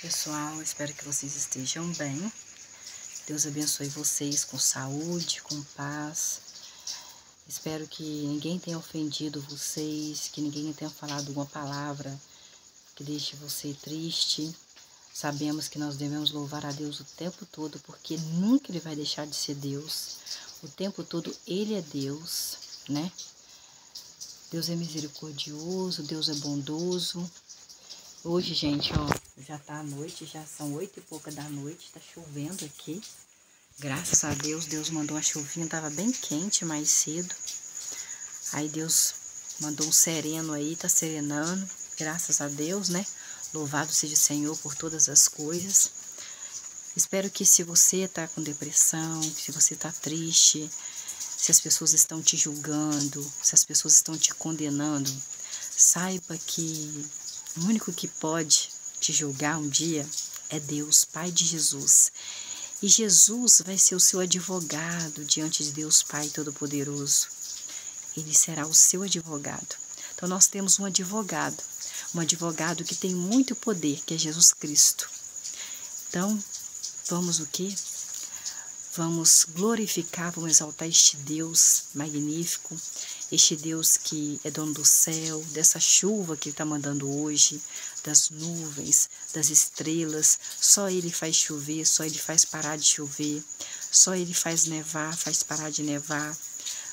Pessoal, espero que vocês estejam bem. Deus abençoe vocês com saúde, com paz. Espero que ninguém tenha ofendido vocês, que ninguém tenha falado alguma palavra que deixe você triste. Sabemos que nós devemos louvar a Deus o tempo todo, porque nunca Ele vai deixar de ser Deus. O tempo todo Ele é Deus, né? Deus é misericordioso, Deus é bondoso. Hoje, gente, ó, já tá à noite, já são 8 e pouca da noite, tá chovendo aqui. Graças a Deus, Deus mandou uma chuvinha, tava bem quente mais cedo. Aí Deus mandou um sereno aí, tá serenando, graças a Deus, né? Louvado seja o Senhor por todas as coisas. Espero que se você tá com depressão, se você tá triste, se as pessoas estão te julgando, se as pessoas estão te condenando, saiba que o único que pode te julgar um dia é Deus, Pai de Jesus. E Jesus vai ser o seu advogado diante de Deus Pai Todo-Poderoso. Ele será o seu advogado. Então nós temos um advogado que tem muito poder, que é Jesus Cristo. Então, vamos o quê? Vamos glorificar, vamos exaltar este Deus magnífico, este Deus que é dono do céu, dessa chuva que Ele está mandando hoje, das nuvens, das estrelas. Só Ele faz chover, só Ele faz parar de chover, só Ele faz nevar, faz parar de nevar.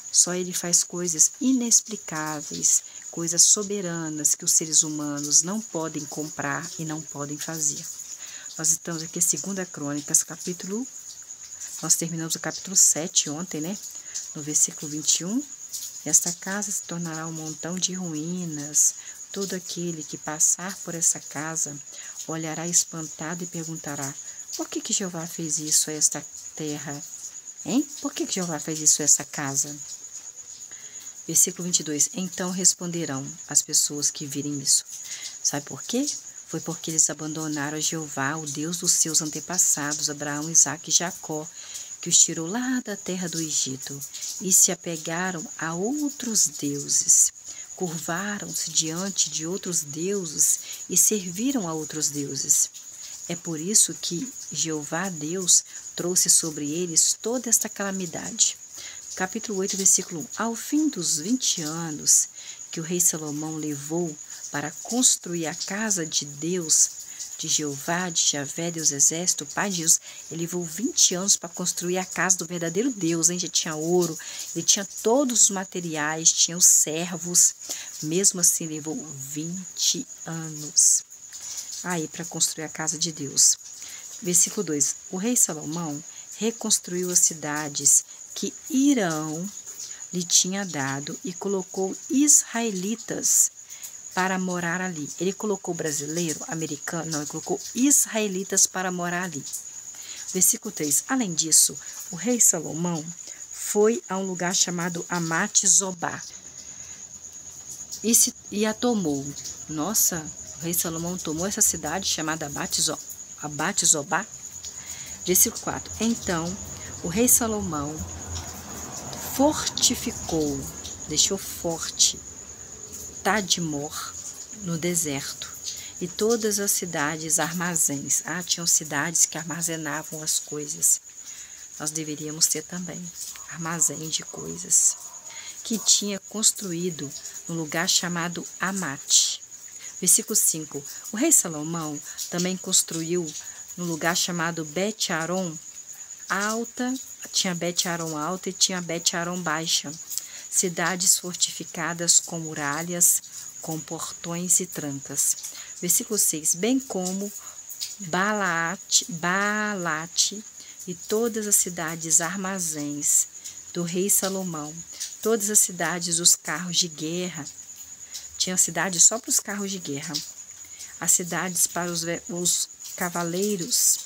Só Ele faz coisas inexplicáveis, coisas soberanas que os seres humanos não podem comprar e não podem fazer. Nós estamos aqui em 2 Crônicas, capítulo... Nós terminamos o capítulo 7 ontem, né? No versículo 21. Esta casa se tornará um montão de ruínas. Todo aquele que passar por essa casa olhará espantado e perguntará: por que Jeová fez isso a esta terra? Hein? Por que Jeová fez isso a essa casa? Versículo 22. Então responderão as pessoas que virem isso. Sabe por quê? Foi porque eles abandonaram a Jeová, o Deus dos seus antepassados, Abraão, Isaque e Jacó, que os tirou lá da terra do Egito, e se apegaram a outros deuses, curvaram-se diante de outros deuses e serviram a outros deuses. É por isso que Jeová Deus trouxe sobre eles toda esta calamidade. Capítulo 8, versículo 1. Ao fim dos 20 anos que o rei Salomão levou para construir a casa de Deus, de Jeová, de Javé, Deus Exército, Pai de Deus, ele levou 20 anos para construir a casa do verdadeiro Deus, hein? Já tinha ouro, ele tinha todos os materiais, tinha os servos, mesmo assim levou 20 anos aí para construir a casa de Deus. Versículo 2, o rei Salomão reconstruiu as cidades que Irão lhe tinha dado e colocou israelitas para morar ali. Ele colocou brasileiro, americano, não, ele colocou israelitas para morar ali. Versículo 3. Além disso, o rei Salomão foi a um lugar chamado Amate-Zobá e a tomou. Nossa, o rei Salomão tomou essa cidade chamada Amate-Zobá. Versículo 4. Então, o rei Salomão fortificou, deixou forte Tadmor no deserto, e todas as cidades armazéns. Tinham cidades que armazenavam as coisas. Nós deveríamos ter também armazém de coisas. Que tinha construído no lugar chamado Amate. Versículo 5. O rei Salomão também construiu no lugar chamado Bet-Aron alta, tinha Bet-Aron alta e tinha Bet-Aron baixa. Cidades fortificadas com muralhas, com portões e trancas. Versículo 6. Bem como Baalate e todas as cidades armazéns do rei Salomão, todas as cidades dos carros de guerra. Tinha cidades só para os carros de guerra. As cidades para os cavaleiros.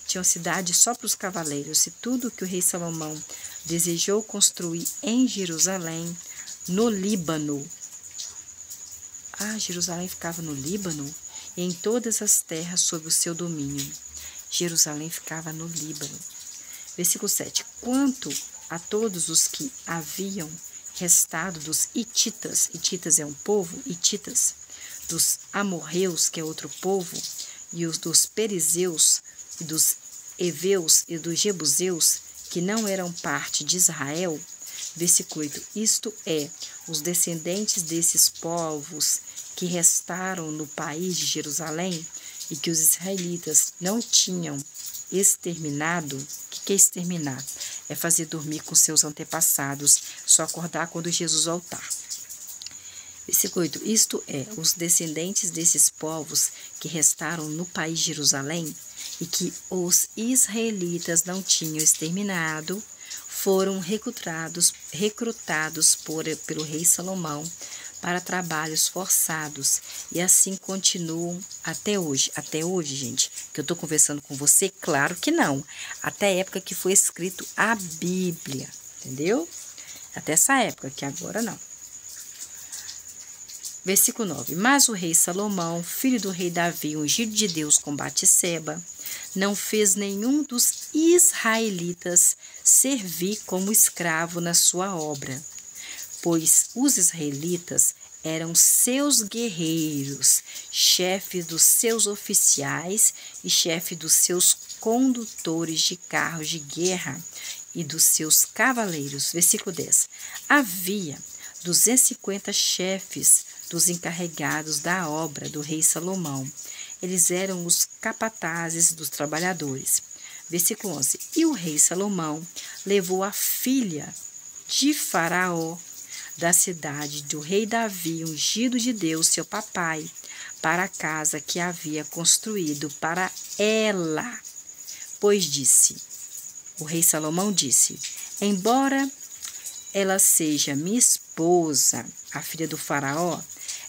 Tinha cidade só para os cavaleiros. E tudo que o rei Salomão desejou construir em Jerusalém, no Líbano. Jerusalém ficava no Líbano e em todas as terras sob o seu domínio. Jerusalém ficava no Líbano. Versículo 7. Quanto a todos os que haviam restado dos hititas é um povo, hititas, dos amorreus, que é outro povo, e os dos perizeus, e dos heveus e dos jebuseus, que não eram parte de Israel. Versículo 8. Isto é, os descendentes desses povos que restaram no país de Jerusalém e que os israelitas não tinham exterminado. O que é exterminar? É fazer dormir com seus antepassados, só acordar quando Jesus voltar. Versículo 8. Isto é, os descendentes desses povos que restaram no país de Jerusalém e que os israelitas não tinham exterminado, foram recrutados pelo rei Salomão para trabalhos forçados, e assim continuam até hoje. Até hoje, gente, que eu estou conversando com você, claro que não. Até a época que foi escrito a Bíblia, entendeu? Até essa época, que agora não. Versículo 9. Mas o rei Salomão, filho do rei Davi, ungido de Deus com Batseba, não fez nenhum dos israelitas servir como escravo na sua obra, pois os israelitas eram seus guerreiros, chefe dos seus oficiais e chefe dos seus condutores de carros de guerra e dos seus cavaleiros. Versículo 10. Havia 250 chefes dos encarregados da obra do rei Salomão. Eles eram os capatazes dos trabalhadores. Versículo 11. E o rei Salomão levou a filha de Faraó da cidade do rei Davi, ungido de Deus, seu papai, para a casa que havia construído para ela. Pois disse, o rei Salomão disse, embora ela seja minha esposa, a filha do faraó,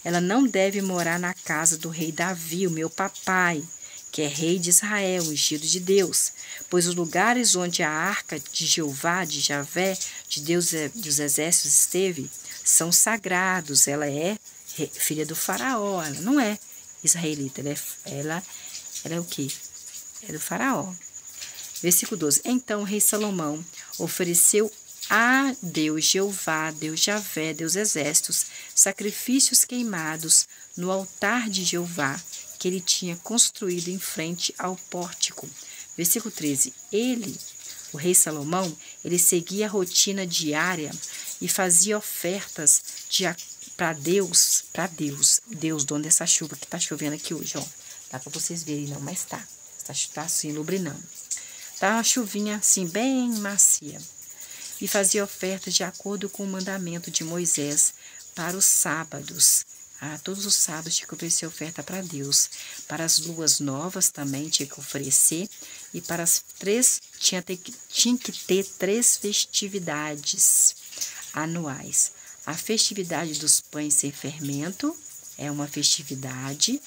ela não deve morar na casa do rei Davi, o meu papai, que é rei de Israel, ungido de Deus, pois os lugares onde a arca de Jeová, de Javé, de Deus dos exércitos esteve, são sagrados. Ela é filha do faraó, ela não é israelita, ela é o quê? É do faraó. Versículo 12. Então o rei Salomão ofereceu a Deus Jeová, Deus Javé, Deus exércitos, sacrifícios queimados no altar de Jeová, que ele tinha construído em frente ao pórtico. Versículo 13. O rei Salomão, ele seguia a rotina diária e fazia ofertas para Deus, dono dessa chuva que está chovendo aqui hoje, ó. Dá para vocês verem, não, mas tá assim, lubrinando. Tá uma chuvinha assim, bem macia. E fazia ofertas de acordo com o mandamento de Moisés para os sábados. Todos os sábados tinha que oferecer oferta para Deus. Para as luas novas também tinha que oferecer. E para as tinha que ter 3 festividades anuais. A festividade dos pães sem fermento é uma festividade.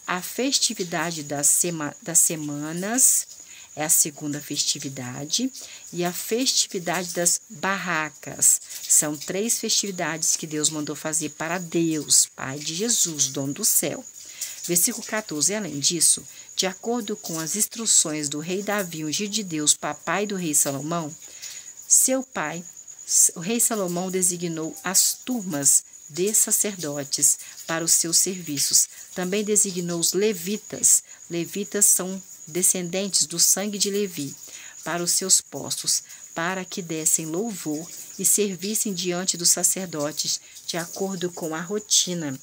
A festividade das semanas é a segunda festividade. E a festividade das barracas. São 3 festividades que Deus mandou fazer para Deus, Pai de Jesus, dono do céu. Versículo 14. Além disso, de acordo com as instruções do rei Davi, ungido de Deus, papai do rei Salomão, seu pai, o rei Salomão designou as turmas de sacerdotes para os seus serviços. Também designou os levitas. Levitas são descendentes do sangue de Levi, para os seus postos, para que dessem louvor e servissem diante dos sacerdotes de acordo com a rotina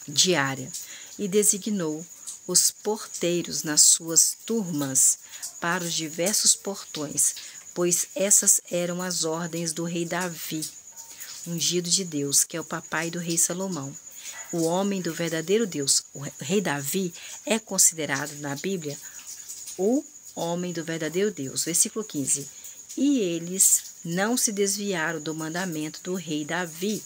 diária. E designou os porteiros nas suas turmas para os diversos portões, pois essas eram as ordens do rei Davi, ungido de Deus, que é o papai do rei Salomão, o homem do verdadeiro Deus. O rei Davi é considerado na Bíblia o homem do verdadeiro Deus. Versículo 15. E eles não se desviaram do mandamento do rei Davi,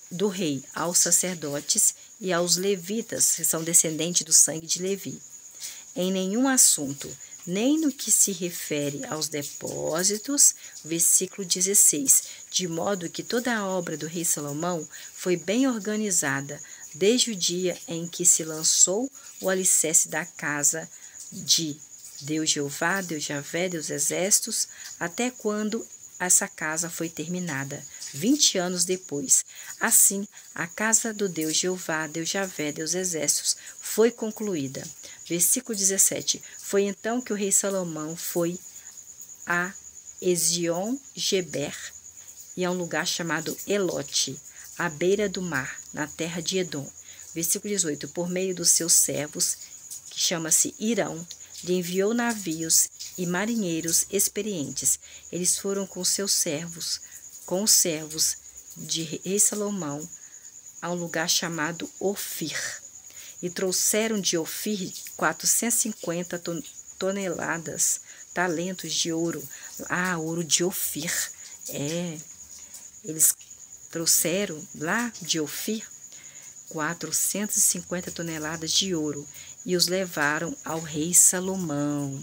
do rei aos sacerdotes e aos levitas, que são descendentes do sangue de Levi, em nenhum assunto, nem no que se refere aos depósitos. Versículo 16. De modo que toda a obra do rei Salomão foi bem organizada, desde o dia em que se lançou o alicerce da casa de Deus Jeová, Deus Javé, Deus exércitos, até quando essa casa foi terminada, 20 anos depois. Assim, a casa do Deus Jeová, Deus Javé, Deus exércitos, foi concluída. Versículo 17. Foi então que o rei Salomão foi a Ezion-Geber e a um lugar chamado Elote, à beira do mar, na terra de Edom. Versículo 18. Por meio dos seus servos, que chama-se Irão, lhe enviou navios e marinheiros experientes. Eles foram com seus servos, com os servos de rei Salomão, a um lugar chamado Ofir. E trouxeram de Ofir 450 toneladas, talentos de ouro. Ouro de Ofir. Eles trouxeram lá de Ofir 450 toneladas de ouro e os levaram ao rei Salomão.